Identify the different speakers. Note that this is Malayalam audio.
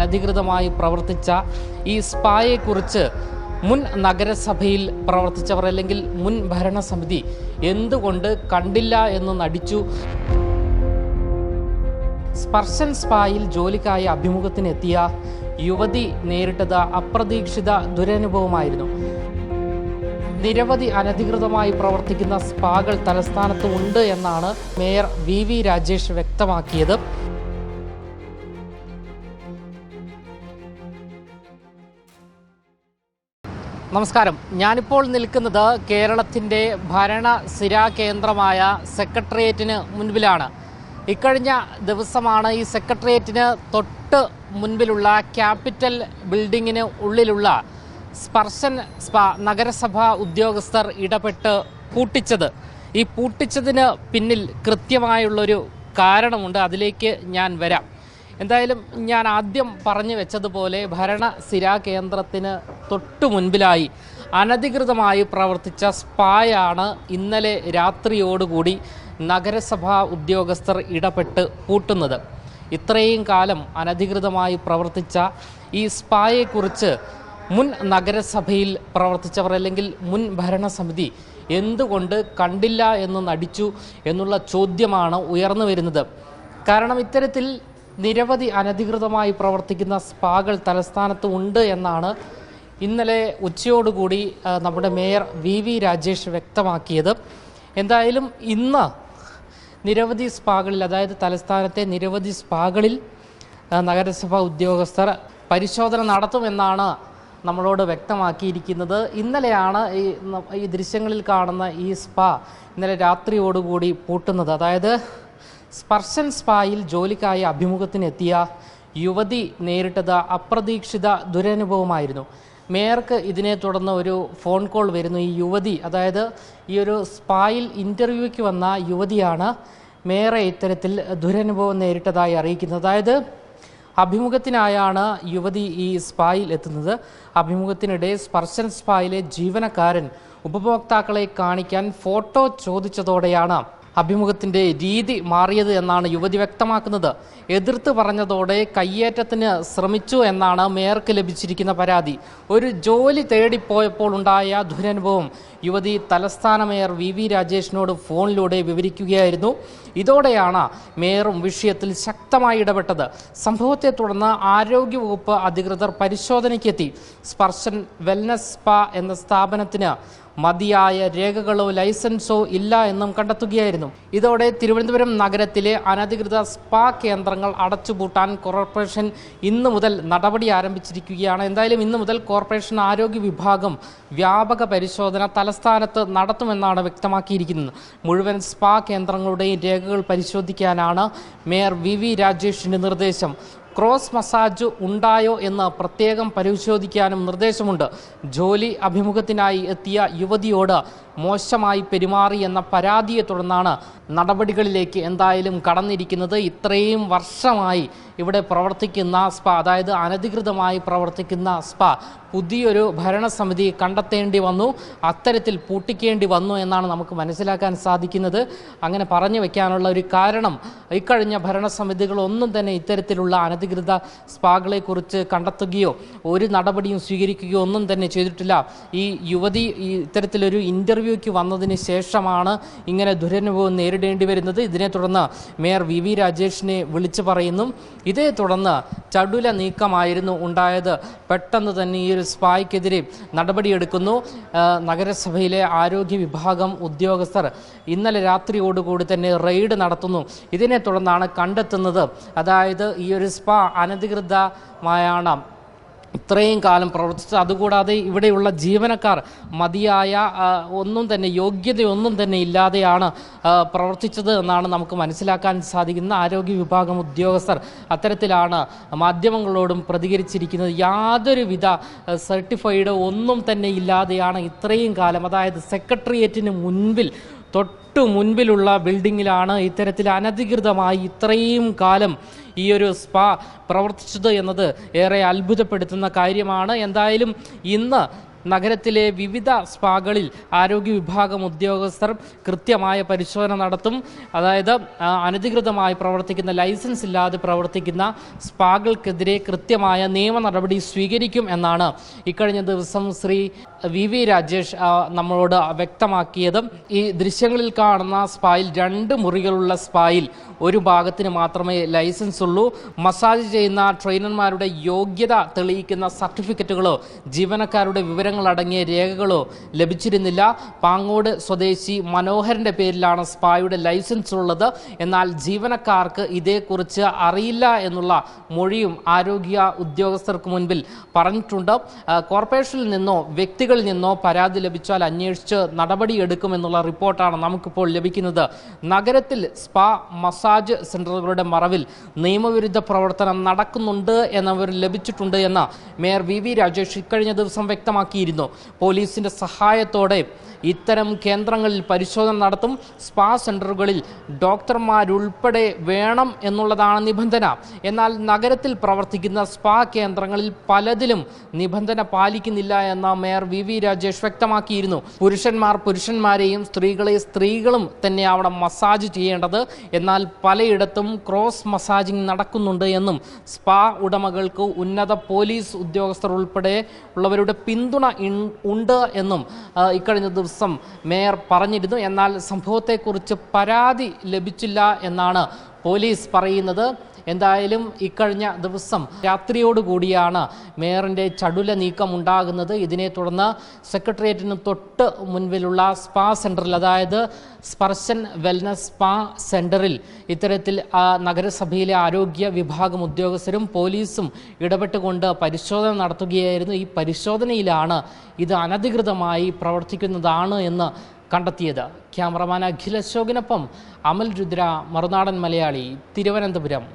Speaker 1: അനധികൃതമായി പ്രവർത്തിച്ച ഈ സ്പായെക്കുറിച്ച് മുൻ നഗരസഭയിൽ പ്രവർത്തിച്ചവർ അല്ലെങ്കിൽ മുൻ ഭരണസമിതി എന്തുകൊണ്ട് കണ്ടില്ല എന്ന് നടിച്ചു? സ്പർശൻ സ്പായിൽ ജോലിക്കായി അഭിമുഖത്തിനെത്തിയ യുവതി നേരിട്ടത് അപ്രതീക്ഷിത ദുരനുഭവമായിരുന്നു. നിരവധി അനധികൃതമായി പ്രവർത്തിക്കുന്ന സ്പാകൾ തലസ്ഥാനത്ത് ഉണ്ട് എന്നാണ് മേയർ വി രാജേഷ് വ്യക്തമാക്കിയത്. നമസ്കാരം, ഞാനിപ്പോൾ നിൽക്കുന്നത് കേരളത്തിൻ്റെ ഭരണസിരാ കേന്ദ്രമായ സെക്രട്ടേറിയറ്റിന് മുൻപിലാണ്. ഇക്കഴിഞ്ഞ ദിവസമാണ് ഈ സെക്രട്ടേറിയറ്റിന് തൊട്ട് മുൻപിലുള്ള ക്യാപിറ്റൽ ബിൽഡിങ്ങിന് ഉള്ളിലുള്ള സ്പർശൻ സ്പാ നഗരസഭാ ഉദ്യോഗസ്ഥർ ഇടപെട്ട് പൂട്ടിച്ചത്. ഈ പൂട്ടിച്ചതിന് പിന്നിൽ കൃത്യമായുള്ളൊരു കാരണമുണ്ട്, അതിലേക്ക് ഞാൻ വരാം. എന്തായാലും ഞാൻ ആദ്യം പറഞ്ഞു വെച്ചതുപോലെ ഭരണസിരാ കേന്ദ്രത്തിന് തൊട്ടു മുൻപിലായി അനധികൃതമായി പ്രവർത്തിച്ച സ്പായാണ് ഇന്നലെ രാത്രിയോടുകൂടി നഗരസഭാ ഉദ്യോഗസ്ഥർ ഇടപെട്ട് പൂട്ടുന്നത്. ഇത്രയും കാലം അനധികൃതമായി പ്രവർത്തിച്ച ഈ സ്പായെക്കുറിച്ച് മുൻ നഗരസഭയിൽ പ്രവർത്തിച്ചവർ അല്ലെങ്കിൽ മുൻ ഭരണസമിതി എന്തുകൊണ്ട് കണ്ടില്ല എന്ന് നടിച്ചു എന്നുള്ള ചോദ്യമാണ് ഉയർന്നു വരുന്നത്. കാരണം ഇത്തരത്തിൽ നിരവധി അനധികൃതമായി പ്രവർത്തിക്കുന്ന സ്പാകൾ തലസ്ഥാനത്ത് ഉണ്ട് എന്നാണ് ഇന്നലെ ഉച്ചയോടുകൂടി നമ്മുടെ മേയർ വി രാജേഷ് വ്യക്തമാക്കിയത്. എന്തായാലും ഇന്ന് നിരവധി സ്പാകളിൽ, അതായത് തലസ്ഥാനത്തെ നിരവധി സ്പാകളിൽ നഗരസഭാ ഉദ്യോഗസ്ഥർ പരിശോധന നടത്തുമെന്നാണ് നമ്മളോട് വ്യക്തമാക്കിയിരിക്കുന്നത്. ഇന്നലെയാണ് ഈ ദൃശ്യങ്ങളിൽ കാണുന്ന ഈ സ്പാ ഇന്നലെ രാത്രിയോടുകൂടി പൂട്ടുന്നത്. അതായത് സ്പർശൻ സ്പായിൽ ജോലിക്കായി അഭിമുഖത്തിനെത്തിയ യുവതി നേരിട്ടത് അപ്രതീക്ഷിത ദുരനുഭവമായിരുന്നു. മേയർക്ക് ഇതിനെ തുടർന്ന് ഒരു ഫോൺ കോൾ വരുന്നു. ഈ യുവതി, അതായത് ഈ ഒരു സ്പായിൽ ഇൻ്റർവ്യൂയ്ക്ക് വന്ന യുവതിയാണ് മേയറെ ഇത്തരത്തിൽ ദുരനുഭവം നേരിട്ടതായി അറിയിക്കുന്നത്. അതായത് അഭിമുഖത്തിനായാണ് യുവതി ഈ സ്പായിൽ എത്തുന്നത്. അഭിമുഖത്തിനിടെ സ്പർശൻ സ്പായിലെ ജീവനക്കാരൻ ഉപഭോക്താക്കളെ കാണിക്കാൻ ഫോട്ടോ ചോദിച്ചതോടെയാണ് അഭിമുഖത്തിൻ്റെ രീതി മാറിയത് എന്നാണ് യുവതി വ്യക്തമാക്കുന്നത്. എതിർത്ത് പറഞ്ഞതോടെ കയ്യേറ്റത്തിന് ശ്രമിച്ചു എന്നാണ് മേയർക്ക് ലഭിച്ചിരിക്കുന്ന പരാതി. ഒരു ജോലി തേടിപ്പോയപ്പോൾ ഉണ്ടായ ദുരനുഭവം യുവതി തലസ്ഥാന മേയർ വി രാജേഷിനോട് ഫോണിലൂടെ വിവരിക്കുകയായിരുന്നു. ഇതോടെയാണ് മേയറും വിഷയത്തിൽ ശക്തമായി ഇടപെട്ടത്. സംഭവത്തെ തുടർന്ന് ആരോഗ്യവകുപ്പ് അധികൃതർ പരിശോധനയ്ക്കെത്തി. സ്പർശൻ വെൽനസ് സ്പാ എന്ന സ്ഥാപനത്തിന് മതിയായ രേഖകളോ ലൈസൻസോ ഇല്ല എന്നും കണ്ടെത്തുകയായിരുന്നു. ഇതോടെ തിരുവനന്തപുരം നഗരത്തിലെ അനധികൃത സ്പാ കേന്ദ്രങ്ങൾ അടച്ചുപൂട്ടാൻ കോർപ്പറേഷൻ ഇന്നു മുതൽ നടപടി ആരംഭിച്ചിരിക്കുകയാണ്. എന്തായാലും ഇന്നു മുതൽ കോർപ്പറേഷൻ ആരോഗ്യ വിഭാഗം വ്യാപക പരിശോധന തലസ്ഥാനത്ത് നടത്തുമെന്നാണ് വ്യക്തമാക്കിയിരിക്കുന്നത്. മുഴുവൻ സ്പാ കേന്ദ്രങ്ങളുടെയും രേഖകൾ പരിശോധിക്കാനാണ് മേയർ വി രാജേഷിന്റെ നിർദ്ദേശം. ക്രോസ് മസാജ് ഉണ്ടായോ എന്ന് പ്രത്യേകം പരിശോധിക്കാനും നിർദ്ദേശമുണ്ട്. ജോലി അഭിമുഖത്തിനായി എത്തിയ യുവതിയോട് മോശമായി പെരുമാറി എന്ന പരാതിയെ തുടർന്നാണ് നടപടികളിലേക്ക് എന്തായാലും കടന്നിരിക്കുന്നത്. ഇത്രയും വർഷമായി ഇവിടെ പ്രവർത്തിക്കുന്ന സ്പാ, അതായത് അനധികൃതമായി പ്രവർത്തിക്കുന്ന സ്പാ, പുതിയൊരു ഭരണസമിതി കണ്ടെത്തേണ്ടി വന്നു, അത്തരത്തിൽ പൂട്ടിക്കേണ്ടി വന്നു എന്നാണ് നമുക്ക് മനസ്സിലാക്കാൻ സാധിക്കുന്നത്. അങ്ങനെ പറഞ്ഞു വയ്ക്കാനുള്ള ഒരു കാരണം, ഇക്കഴിഞ്ഞ ഭരണസമിതികളൊന്നും തന്നെ ഇത്തരത്തിലുള്ള അനധികൃത സ്പാകളെക്കുറിച്ച് കണ്ടെത്തുകയോ ഒരു നടപടിയും സ്വീകരിക്കുകയോ ഒന്നും തന്നെ ചെയ്തിട്ടില്ല. ഈ യുവതി ഇത്തരത്തിലൊരു ഇൻ്റർവ്യൂയ്ക്ക് വന്നതിന് ശേഷമാണ് ഇങ്ങനെ ദുരനുഭവം നേരിടേണ്ടി വരുന്നത്. ഇതിനെ തുടർന്ന് മേയർ വി രാജേഷിനെ വിളിച്ചു പറയുന്നു. ഇതേ തുടർന്ന് ചടുല നീക്കമായിരുന്നു ഉണ്ടായത്. പെട്ടെന്ന് തന്നെ ഈ ഒരു സ്പായ്ക്കെതിരെ നടപടിയെടുക്കുന്നു. നഗരസഭയിലെ ആരോഗ്യ വിഭാഗം ഉദ്യോഗസ്ഥർ ഇന്നലെ രാത്രിയോടുകൂടി തന്നെ റെയ്ഡ് നടത്തുന്നു. ഇതിനെ തുടർന്നാണ് കണ്ടെത്തുന്നത്, അതായത് ഈ ഒരു സ്പാ അനധികൃതമായാണ് ഇത്രയും കാലം പ്രവർത്തിച്ചത്. അതുകൂടാതെ ഇവിടെയുള്ള ജീവനക്കാർ മതിയായ ഒന്നും തന്നെ യോഗ്യതയൊന്നും തന്നെ ഇല്ലാതെയാണ് പ്രവർത്തിച്ചത് എന്നാണ് നമുക്ക് മനസ്സിലാക്കാൻ സാധിക്കുന്ന. ആരോഗ്യ വിഭാഗം ഉദ്യോഗസ്ഥർ അത്തരത്തിലാണ് മാധ്യമങ്ങളോടും പ്രതികരിച്ചിരിക്കുന്നത്. യാതൊരുവിധ സർട്ടിഫൈഡ് ഒന്നും തന്നെ ഇല്ലാതെയാണ് ഇത്രയും കാലം, അതായത് സെക്രട്ടേറിയറ്റിന് മുൻപിൽ തൊട്ടു മുൻപിലുള്ള ബിൽഡിങ്ങിലാണ് ഇത്തരത്തിൽ അനധികൃതമായി ഇത്രയും കാലം ഈ ഒരു സ്പാ പ്രവർത്തിച്ചത് എന്നത് ഏറെ അത്ഭുതപ്പെടുത്തുന്ന കാര്യമാണ്. എന്തായാലും ഇന്ന് നഗരത്തിലെ വിവിധ സ്പാകളിൽ ആരോഗ്യ വിഭാഗം ഉദ്യോഗസ്ഥർ കൃത്യമായ പരിശോധന നടത്തും. അതായത് അനധികൃതമായി പ്രവർത്തിക്കുന്ന, ലൈസൻസ് ഇല്ലാതെ പ്രവർത്തിക്കുന്ന സ്പാകൾക്കെതിരെ കൃത്യമായ നിയമ നടപടി സ്വീകരിക്കും എന്നാണ് ഇക്കഴിഞ്ഞ ദിവസം ശ്രീ വി രാജേഷ് നമ്മളോട് വ്യക്തമാക്കിയത്. ഈ ദൃശ്യങ്ങളിൽ കാണുന്ന സ്പായിൽ 2 മുറികളുള്ള സ്പായിൽ ഒരു ഭാഗത്തിന് മാത്രമേ ലൈസൻസ് ഉള്ളൂ. മസാജ് ചെയ്യുന്ന ട്രെയിനർമാരുടെ യോഗ്യത തെളിയിക്കുന്ന സർട്ടിഫിക്കറ്റുകളോ ജീവനക്കാരുടെ വിവരങ്ങൾ അടങ്ങിയ രേഖകളോ ലഭിച്ചിരുന്നില്ല. പാങ്ങോട് സ്വദേശി മനോഹരന്റെ പേരിലാണ് സ്പായുടെ ലൈസൻസ് ഉള്ളത്. എന്നാൽ ജീവനക്കാർക്ക് ഇതേക്കുറിച്ച് അറിയില്ല എന്നുള്ള മൊഴിയും ആരോഗ്യ ഉദ്യോഗസ്ഥർക്ക് മുൻപിൽ പറഞ്ഞിട്ടുണ്ട്. കോർപ്പറേഷനിൽ നിന്നോ വ്യക്തികളിൽ നിന്നോ പരാതി ലഭിച്ചാൽ അന്വേഷിച്ച് നടപടിയെടുക്കുമെന്നുള്ള റിപ്പോർട്ടാണ് നമുക്കിപ്പോൾ ലഭിക്കുന്നത്. നഗരത്തിൽ സ്പാ, മസാജ് സെന്ററുകളുടെ മറവിൽ നിയമവിരുദ്ധ പ്രവർത്തനം നടക്കുന്നുണ്ട് എന്ന വിവരം ലഭിച്ചിട്ടുണ്ട് എന്ന് മേയർ വി രാജേഷ് ഇക്കഴിഞ്ഞ ദിവസം വ്യക്തമാക്കിയിരുന്നു. പോലീസിന്റെ സഹായത്തോടെ ഇത്തരം കേന്ദ്രങ്ങളിൽ പരിശോധന നടത്തും. സ്പാ സെന്ററുകളിൽ ഡോക്ടർമാരുൾപ്പെടെ വേണം എന്നുള്ളതാണ് നിബന്ധന. എന്നാൽ നഗരത്തിൽ പ്രവർത്തിക്കുന്ന സ്പാ കേന്ദ്രങ്ങളിൽ പലതിലും നിബന്ധന പാലിക്കുന്നില്ല എന്ന് മേയർ വി രാജേഷ് വ്യക്തമാക്കിയിരുന്നു. പുരുഷന്മാർ പുരുഷന്മാരെയും സ്ത്രീകളും തന്നെ അവിടെ മസാജ് ചെയ്യേണ്ടത്. എന്നാൽ പലയിടത്തും ക്രോസ് മസാജിങ് നടക്കുന്നുണ്ട് എന്നും സ്പാ ഉടമകൾക്ക് ഉന്നത പോലീസ് ഉദ്യോഗസ്ഥർ ഉൾപ്പെടെ ഉള്ളവരുടെ പിന്തുണ ഉണ്ട് എന്നും ഇക്കഴിഞ്ഞ ദിവസം മേയർ പറഞ്ഞിരുന്നു. എന്നാൽ സംഭവത്തെക്കുറിച്ച് പരാതി ലഭിച്ചില്ല എന്നാണ് പോലീസ് പറയുന്നത്. എന്തായാലും ഇക്കഴിഞ്ഞ ദിവസം രാത്രിയോടുകൂടിയാണ് മേയറിൻ്റെ ചടുല നീക്കം ഉണ്ടാകുന്നത്. ഇതിനെ തുടർന്ന് സെക്രട്ടേറിയറ്റിന് തൊട്ട് മുൻപിലുള്ള സ്പാ സെൻറ്ററിൽ, അതായത് സ്പർശൻ വെൽനസ് സ്പാ സെൻറ്ററിൽ ഇത്തരത്തിൽ നഗരസഭയിലെ ആരോഗ്യ വിഭാഗം ഉദ്യോഗസ്ഥരും പോലീസും ഇടപെട്ടുകൊണ്ട് പരിശോധന നടത്തുകയായിരുന്നു. ഈ പരിശോധനയിലാണ് ഇത് അനധികൃതമായി പ്രവർത്തിക്കുന്നതാണ് എന്ന് കണ്ടെത്തിയത്. ക്യാമറമാൻ അഖിൽ അശോകിനൊപ്പം അമൽ രുദ്ര, മറുനാടൻ മലയാളി, തിരുവനന്തപുരം.